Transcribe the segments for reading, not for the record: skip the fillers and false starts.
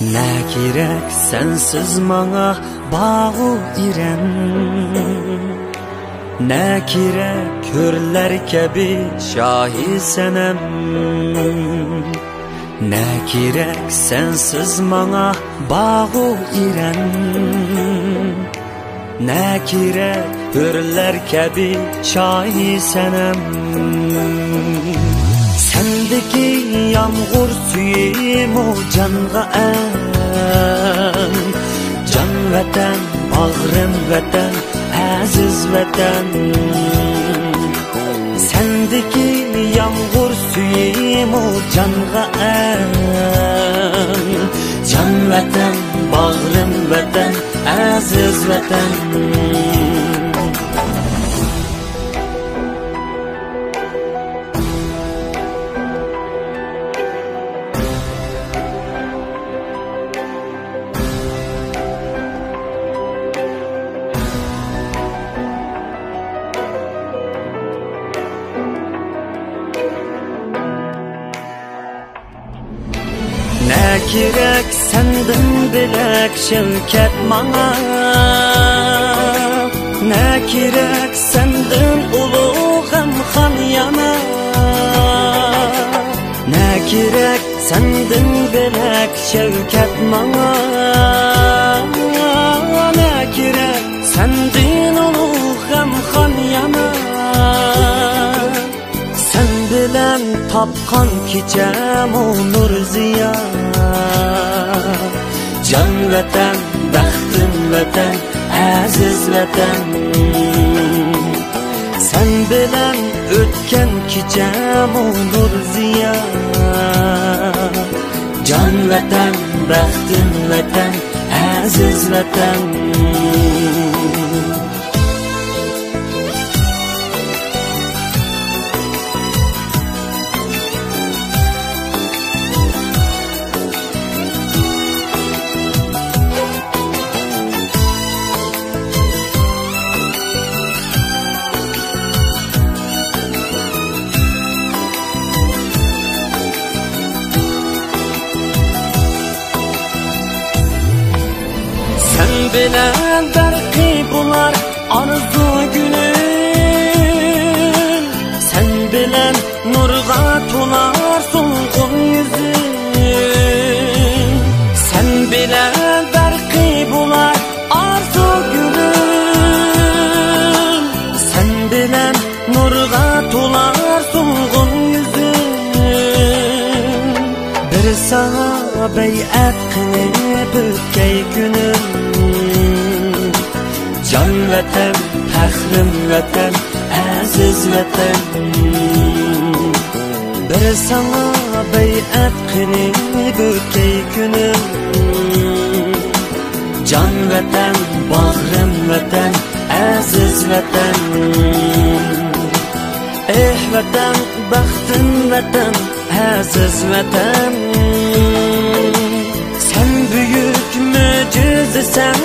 Ne gerek sensiz bana bağı irem, ne gerek hürler gibi şahisenem. Ne gerek sensiz bana bağı irem, ne gerek hürler gibi şahisenem. Sendeki yağmur suyum o canğa en, can vatan, bağrım vatan, aziz vatan. Sendeki yağmur suyum o canğa en, can vatan, bağrım vatan, aziz vatan. Ne gerek senden bilek şevket bana, ne gerek senden uluğum han yana. Ne gerek senden bilek şevket bana, ne gerek senden uluğum han yana. Sen bilen tapkan kicem o nur ziya, can vatan, baxtim vatan, aziz vatan. Sen bilen ötken kicem o nur ziya, can vatan, baxtim vatan, aziz vatan. Bilen belki bular arzu günün, sen bilen nurga tular solgun yüzün. Sen bilen belki bular arzu günün, sen bilen nurga tular solgun yüzün. Bir sana beyat kılıp ötkey günüm, can vatan, faxrim vatan, aziz vatan. Bir sana beyat qilib o'tay kunim, can vatan, bag'rim vatan, aziz vatan. Eh vatan, baxtim vatan, aziz vatan. Sen büyük mo'jizasan,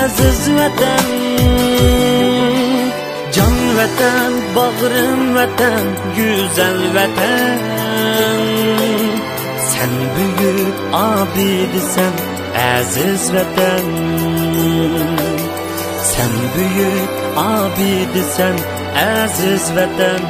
aziz vatan. Can vatan, bağrım vatan, güzel vatan. Sen büyük abidisan, aziz vatan. Sen büyük abidisan, aziz vatan.